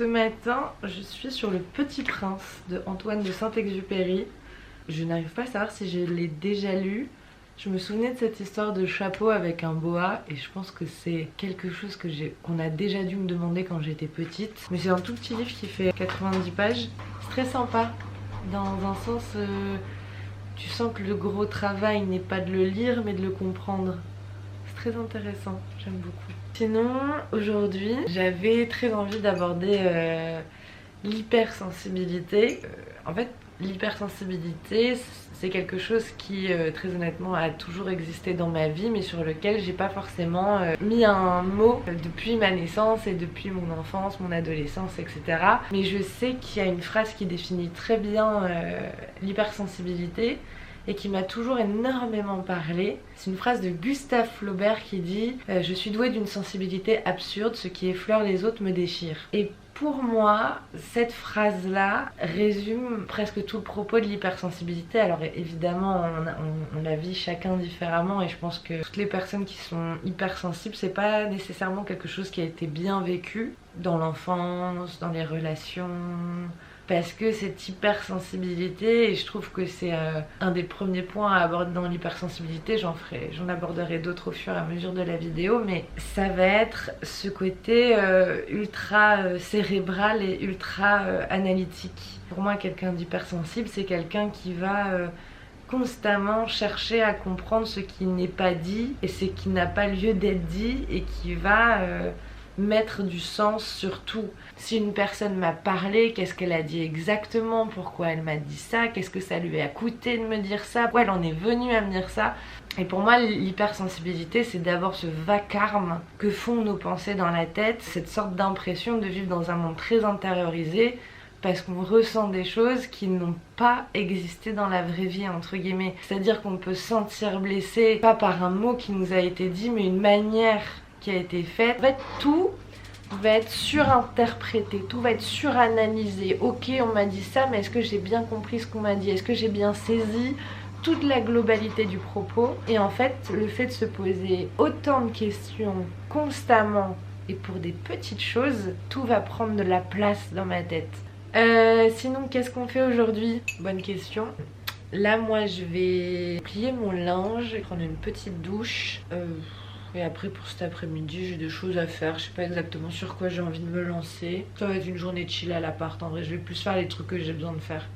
Ce matin, je suis sur Le Petit Prince de Antoine de Saint-Exupéry. Je n'arrive pas à savoir si je l'ai déjà lu. Je me souvenais de cette histoire de chapeau avec un boa et je pense que c'est quelque chose qu'on a déjà dû me demander quand j'étais petite. Mais c'est un tout petit livre qui fait 90 pages. C'est très sympa. Dans un sens, tu sens que le gros travail n'est pas de le lire mais de le comprendre. C'est très intéressant, j'aime beaucoup. Sinon, aujourd'hui, j'avais très envie d'aborder l'hypersensibilité. En fait, l'hypersensibilité, c'est quelque chose qui, très honnêtement, a toujours existé dans ma vie, mais sur lequel j'ai pas forcément mis un mot depuis ma naissance et depuis mon enfance, mon adolescence, etc. Mais je sais qu'il y a une phrase qui définit très bien l'hypersensibilité et qui m'a toujours énormément parlé. C'est une phrase de Gustave Flaubert qui dit « Je suis douée d'une sensibilité absurde, ce qui effleure les autres me déchire ». Et pour moi, cette phrase-là résume presque tout le propos de l'hypersensibilité. Alors évidemment, on la vit chacun différemment et je pense que toutes les personnes qui sont hypersensibles, c'est pas nécessairement quelque chose qui a été bien vécu dans l'enfance, dans les relations, parce que cette hypersensibilité, et je trouve que c'est un des premiers points à aborder dans l'hypersensibilité, j'en aborderai d'autres au fur et à mesure de la vidéo, mais ça va être ce côté ultra cérébral et ultra analytique. Pour moi, quelqu'un d'hypersensible, c'est quelqu'un qui va constamment chercher à comprendre ce qui n'est pas dit et ce qui n'a pas lieu d'être dit et qui va mettre du sens sur tout. Si une personne m'a parlé, qu'est-ce qu'elle a dit exactement, pourquoi elle m'a dit ça, qu'est-ce que ça lui a coûté de me dire ça, pourquoi elle en est venue à me dire ça. Et pour moi, l'hypersensibilité, c'est d'abord ce vacarme que font nos pensées dans la tête, cette sorte d'impression de vivre dans un monde très intériorisé, parce qu'on ressent des choses qui n'ont pas existé dans la vraie vie, entre guillemets. C'est-à-dire qu'on peut se sentir blessé, pas par un mot qui nous a été dit, mais une manière qui a été faite. En fait, tout va être surinterprété, tout va être suranalysé. Ok, on m'a dit ça, mais est-ce que j'ai bien compris ce qu'on m'a dit? Est-ce que j'ai bien saisi toute la globalité du propos? Et en fait, le fait de se poser autant de questions constamment et pour des petites choses, tout va prendre de la place dans ma tête. Sinon, qu'est-ce qu'on fait aujourd'hui? Bonne question. Là, moi, je vais plier mon linge, prendre une petite douche. Et après, pour cet après-midi, j'ai des choses à faire. Je sais pas exactement sur quoi j'ai envie de me lancer. Ça va être une journée de chill à l'appart. En vrai, je vais plus faire les trucs que j'ai besoin de faire.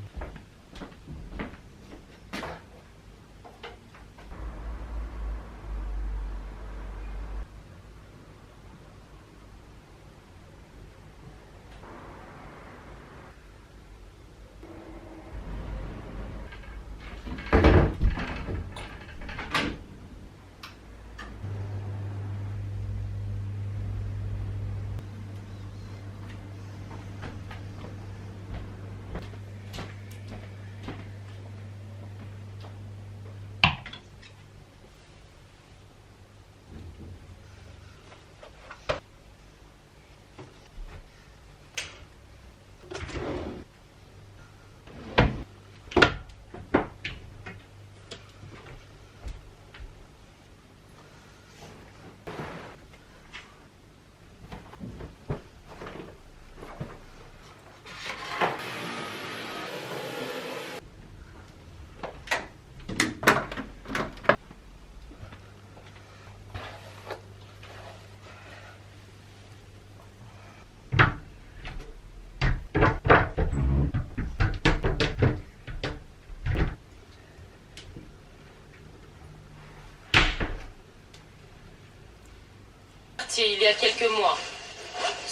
Il y a quelques mois.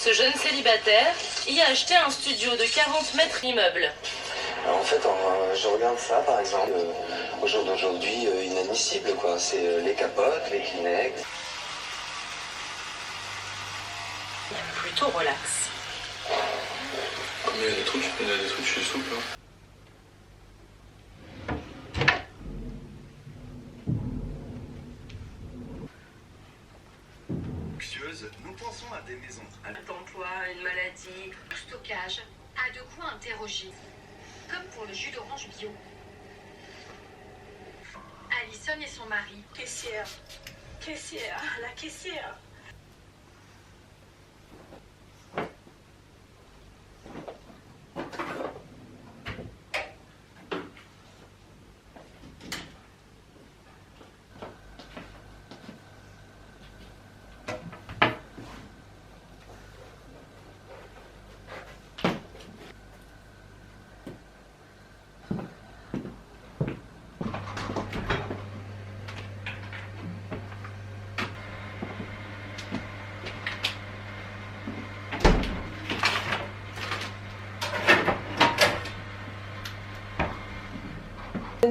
Ce jeune célibataire y a acheté un studio de 40 mètres immeuble. Alors en fait, je regarde ça par exemple, au jour d'aujourd'hui, inadmissible quoi. C'est les capotes, les Kleenex. Plutôt relax. Comme il y a des trucs, je suis souple. Hein. Nous pensons à des maisons. D'emploi, une maladie, Le stockage a de quoi interroger. Comme pour le jus d'orange bio. Alison et son mari. caissière, la caissière.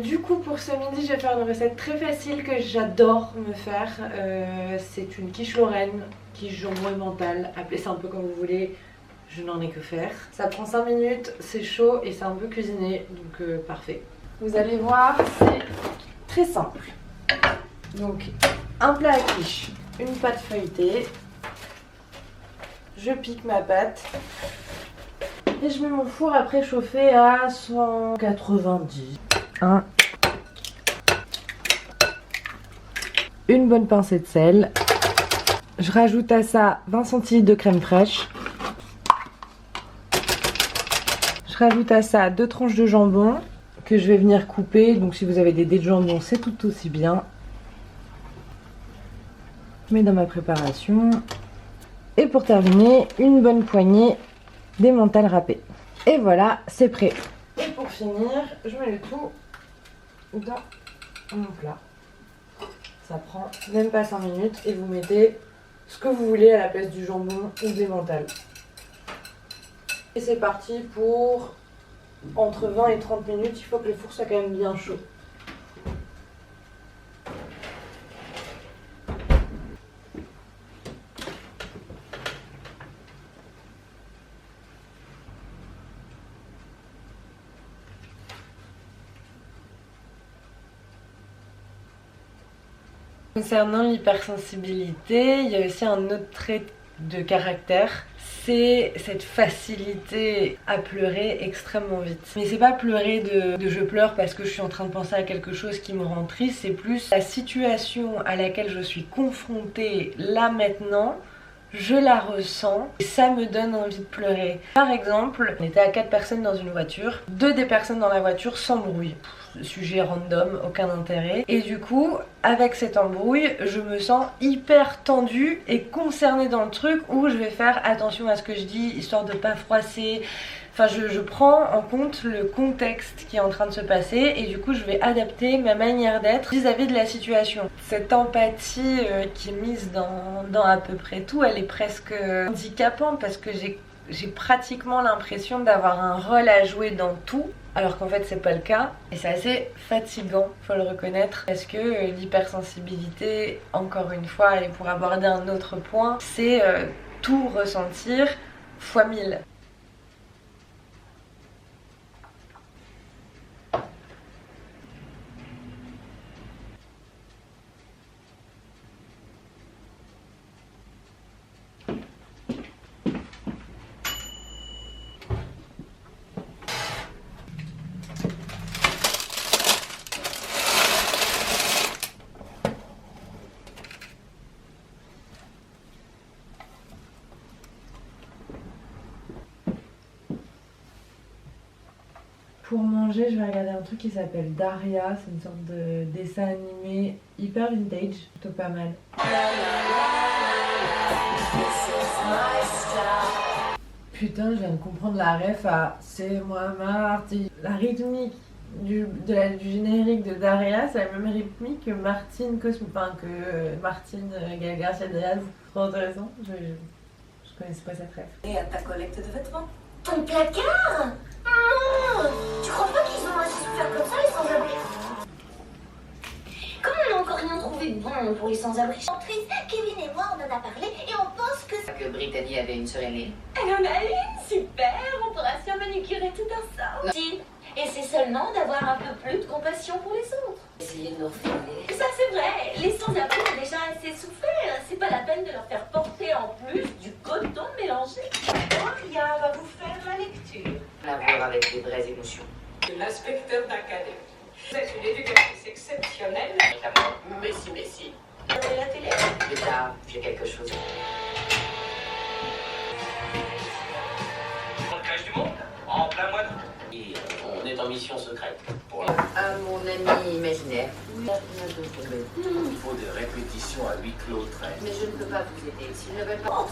Du coup pour ce midi je vais faire une recette très facile que j'adore me faire. C'est une quiche Lorraine, quiche jambon et mental, appelez ça un peu comme vous voulez, je n'en ai que faire. Ça prend 5 minutes, c'est chaud et c'est un peu cuisiné, donc parfait. Vous allez voir, c'est très simple. Donc un plat à quiche, une pâte feuilletée, je pique ma pâte. Et je mets mon four à préchauffer à 190. Une bonne pincée de sel. Je rajoute à ça 20 centilitres de crème fraîche. Je rajoute à ça 2 tranches de jambon que je vais venir couper. Donc si vous avez des dés de jambon, c'est tout aussi bien. Je mets dans ma préparation. Et pour terminer, une bonne poignée d'emmental râpé. Et voilà, c'est prêt. Et pour finir, je mets le tout dans mon plat. Ça prend même pas 5 minutes et vous mettez ce que vous voulez à la place du jambon ou des mentales. Et c'est parti pour entre 20 et 30 minutes. Il faut que le four soit quand même bien chaud. Concernant l'hypersensibilité, il y a aussi un autre trait de caractère, c'est cette facilité à pleurer extrêmement vite. Mais c'est pas pleurer de je pleure parce que je suis en train de penser à quelque chose qui me rend triste, c'est plus la situation à laquelle je suis confrontée là maintenant, je la ressens et ça me donne envie de pleurer. Par exemple, on était à 4 personnes dans une voiture, 2 des personnes dans la voiture s'embrouillent. Sujet random, aucun intérêt. Et du coup, avec cette embrouille, je me sens hyper tendue et concernée dans le truc où je vais faire attention à ce que je dis, histoire de pas froisser. Enfin, je prends en compte le contexte qui est en train de se passer et du coup, je vais adapter ma manière d'être vis-à-vis de la situation. Cette empathie qui est mise dans à peu près tout, elle est presque handicapante parce que j'ai pratiquement l'impression d'avoir un rôle à jouer dans tout. Alors qu'en fait c'est pas le cas et c'est assez fatigant, faut le reconnaître, parce que l'hypersensibilité, encore une fois, et pour aborder un autre point, c'est tout ressentir fois 1000. Pour manger, je vais regarder un truc qui s'appelle Daria, c'est une sorte de dessin animé hyper vintage, plutôt pas mal. Putain, je viens de comprendre la ref à C'est moi Marty. La rythmique du générique de Daria, c'est la même rythmique que Martine Gaël Garcia Diaz. Trop intéressant, je connaissais pas cette rêve. Et à ta collecte de vêtements. Ton placard? Non! Tu crois pas qu'ils ont assez souffert comme ça, les sans-abri? Comme on n'a encore rien trouvé de bon pour les sans-abri. Kevin et moi, on en a parlé et on pense que Brittany avait une sœur aînée. Elle en a une, super! On pourra se faire manicurer tout ensemble. Si, et c'est seulement d'avoir un peu plus de compassion pour les autres. Essayez de nous refiler. Ça c'est vrai, les sans-abri ont déjà assez souffert. C'est pas la peine de leur faire porter en plus du coton mélangé. Gloria va vous faire la lecture. À voir avec les vraies émotions. L'inspecteur d'académie. Vous êtes une éducatrice exceptionnelle. Messi. Regardez la télé. Plus tard, j'ai quelque chose. Dans le crash du monde, en plein mois d'août. Et on est en mission secrète. Pour À mon ami imaginaire. Il faut des répétitions à huis clos très. Mais je ne peux pas vous aider. S'ils ne veulent pas...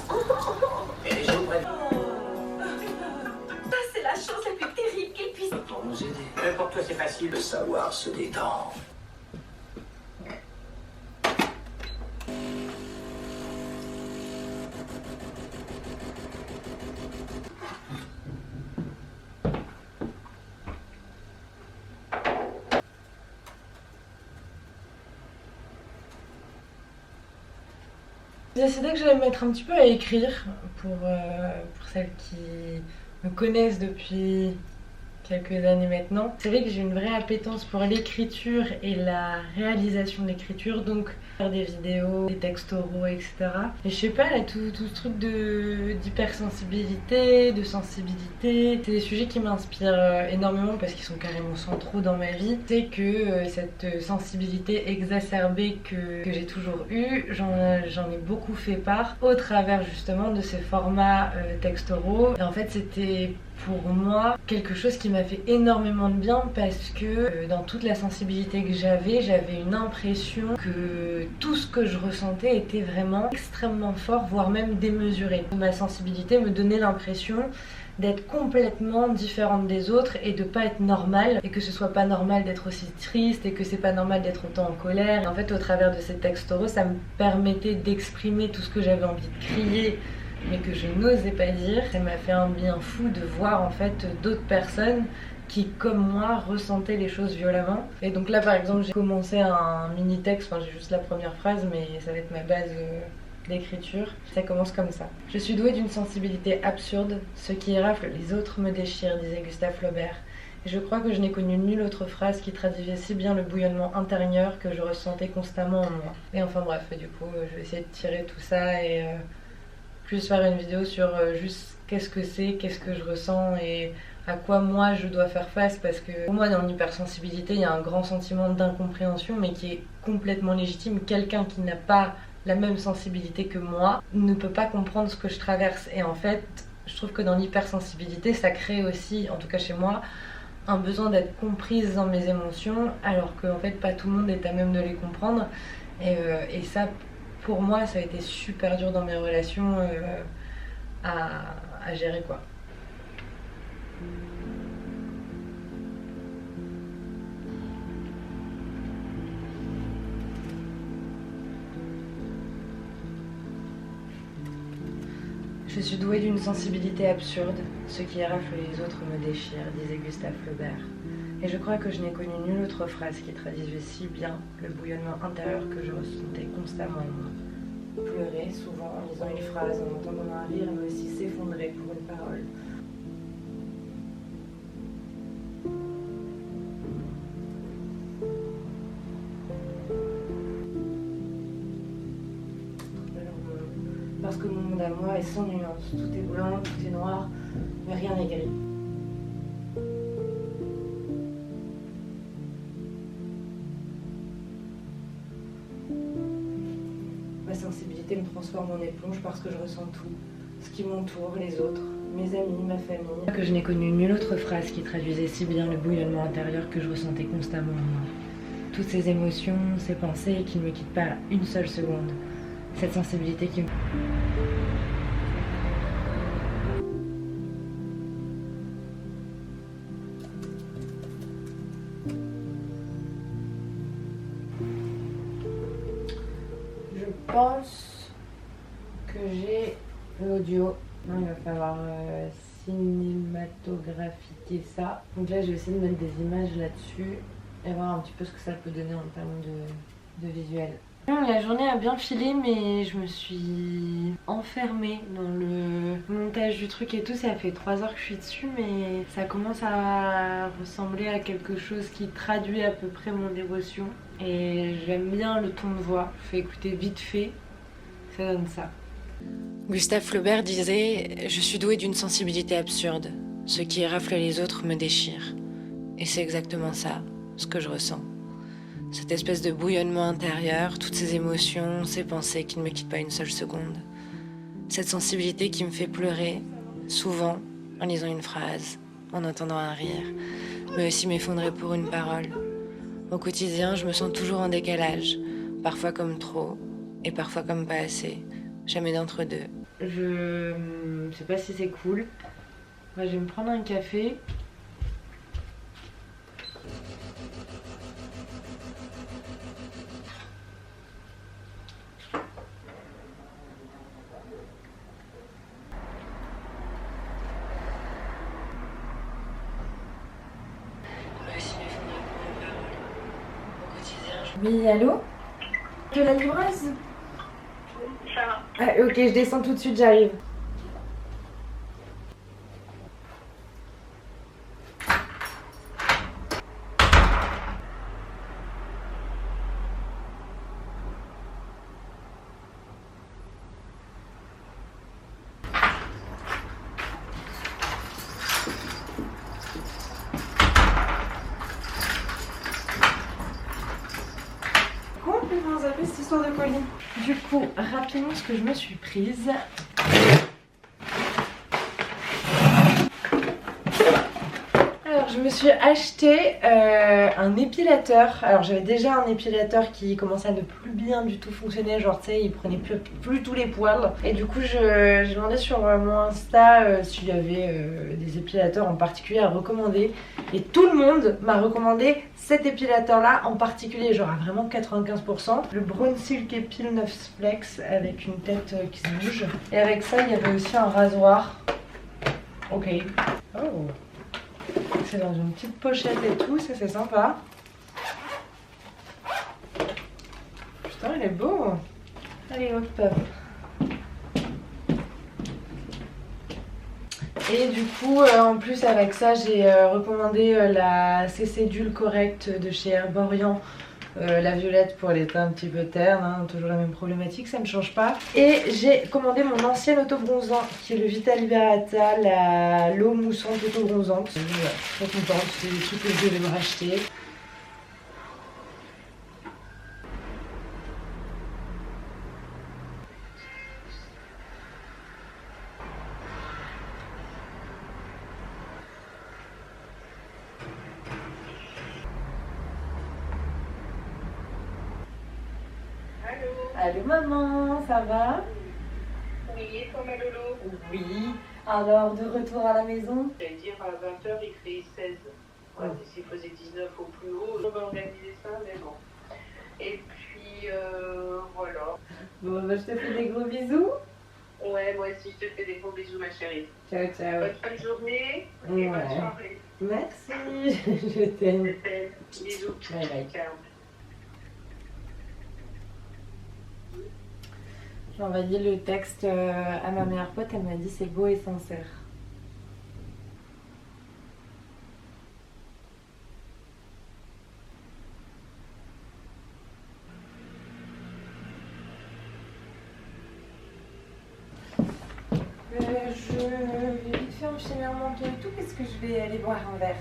Et les gens prennent Ça c'est la chose la plus terrible qu'ils puissent. pour nous aider. Mais pour toi, c'est facile de savoir se détendre. J'ai décidé que j'allais me mettre un petit peu à écrire pour celles qui me connaissent depuis quelques années maintenant. C'est vrai que j'ai une vraie appétence pour l'écriture et la réalisation de l'écriture, donc faire des vidéos, des textes oraux, etc. Et je sais pas, là, tout ce truc d'hypersensibilité, de sensibilité, c'est des sujets qui m'inspirent énormément parce qu'ils sont carrément centraux dans ma vie. C'est que cette sensibilité exacerbée que j'ai toujours eue, j'en ai beaucoup fait part au travers justement de ces formats textes oraux. Et en fait, c'était pour moi quelque chose qui m'a fait énormément de bien parce que dans toute la sensibilité que j'avais une impression que tout ce que je ressentais était vraiment extrêmement fort, voire même démesuré. Ma sensibilité me donnait l'impression d'être complètement différente des autres et de pas être normale, et que ce soit pas normal d'être aussi triste et que c'est pas normal d'être autant en colère. Et en fait, au travers de ces textes oraux, ça me permettait d'exprimer tout ce que j'avais envie de crier mais que je n'osais pas dire. Ça m'a fait un bien fou de voir en fait d'autres personnes qui, comme moi, ressentaient les choses violemment. Et donc là, par exemple, j'ai commencé un mini-texte, enfin j'ai juste la première phrase, mais ça va être ma base d'écriture. Ça commence comme ça. Je suis douée d'une sensibilité absurde. Ce qui rafle les autres me déchire, disait Gustave Flaubert. Et je crois que je n'ai connu nulle autre phrase qui traduisait si bien le bouillonnement intérieur que je ressentais constamment en moi. Et enfin bref, du coup, je vais essayer de tirer tout ça et plus faire une vidéo sur juste qu'est-ce que c'est, qu'est-ce que je ressens et à quoi moi je dois faire face, parce que pour moi dans l'hypersensibilité il y a un grand sentiment d'incompréhension mais qui est complètement légitime. Quelqu'un qui n'a pas la même sensibilité que moi ne peut pas comprendre ce que je traverse, et en fait je trouve que dans l'hypersensibilité ça crée aussi, en tout cas chez moi, un besoin d'être comprise dans mes émotions alors qu'en fait pas tout le monde est à même de les comprendre, et ça pour moi ça a été super dur dans mes relations à gérer quoi. Je suis douée d'une sensibilité absurde. Ce qui rafle les autres me déchire, disait Gustave Flaubert. Et je crois que je n'ai connu nulle autre phrase qui traduisait si bien le bouillonnement intérieur que je ressentais constamment en moi. Pleurer souvent en lisant une phrase, en entendant un rire, mais aussi s'effondrer pour une parole. Parce que mon monde à moi est sans nuance. Tout est blanc, tout est noir, mais rien n'est gris. Ma sensibilité me transforme en éponge parce que je ressens tout. Ce qui m'entoure, les autres, mes amis, ma famille. Que je n'ai connu nulle autre phrase qui traduisait si bien le bouillonnement intérieur que je ressentais constamment en moi. Toutes ces émotions, ces pensées qui ne me quittent pas une seule seconde. Cette sensibilité qui me... Je pense que j'ai l'audio. Non, il va falloir cinématographier ça. Donc là, je vais essayer de mettre des images là-dessus et voir un petit peu ce que ça peut donner en termes de visuel. La journée a bien filé, mais je me suis enfermée dans le montage du truc et tout. Ça fait 3 heures que je suis dessus, mais ça commence à ressembler à quelque chose qui traduit à peu près mon dévotion. Et j'aime bien le ton de voix. Je fais écouter vite fait, ça donne ça. Gustave Flaubert disait « Je suis douée d'une sensibilité absurde. Ce qui rafle les autres me déchire. » Et c'est exactement ça, ce que je ressens. Cette espèce de bouillonnement intérieur, toutes ces émotions, ces pensées qui ne me quittent pas une seule seconde. Cette sensibilité qui me fait pleurer, souvent, en lisant une phrase, en entendant un rire, mais aussi m'effondrer pour une parole. Au quotidien, je me sens toujours en décalage, parfois comme trop, et parfois comme pas assez. Jamais d'entre deux. Je sais pas si c'est cool. Moi, je vais me prendre un café. Oui, allô? De la livreuse? Ça va. Ah, ok, je descends tout de suite, j'arrive. Comment vous appelez cette histoire de colis? Du coup, rapidement, ce que je me suis prise. Alors, je me suis acheté un épilateur. Alors, j'avais déjà un épilateur qui commençait à ne plus bien du tout fonctionner. Genre, tu sais, il prenait plus tous les poils. Et du coup, j'ai demandé sur mon Insta s'il y avait des épilateurs en particulier à recommander. Et tout le monde m'a recommandé cet épilateur là en particulier, genre à vraiment 95%. Le Brown Silk Epil 9 Flex avec une tête qui se bouge. Et avec ça, il y avait aussi un rasoir. Ok. Oh. C'est dans une petite pochette et tout, ça c'est sympa. Putain, il est beau. Allez hop hop. Et du coup, en plus avec ça, j'ai recommandé la Cécédule Correct de chez Herborian. La violette pour les teints un petit peu ternes, hein, toujours la même problématique, ça ne change pas. Et j'ai commandé mon ancien auto-bronzant qui est le Vita Liberata, l'eau moussante auto-bronzante. Voilà, très contente, c'est des trucs que je devais me racheter. Allô maman, ça va? Oui, et toi, ma Lolo? Oui. Alors, de retour à la maison? J'allais dire à 20h, il fait 16. Ouais, s'il faisait 19 au plus haut, on va organiser ça, mais bon. Et puis, voilà. Bon, bah, je te fais des gros bisous. Ouais, moi aussi, je te fais des gros bisous, ma chérie. Ciao, ciao. Bonne fin de journée et bonne soirée. Merci, je t'aime. Bisous. Bye bye. Ciao. J'ai envoyé le texte à ma meilleure pote, elle m'a dit c'est beau et sincère. Je vais vite faire enchaîner un manteau et tout parce que je vais aller boire un verre.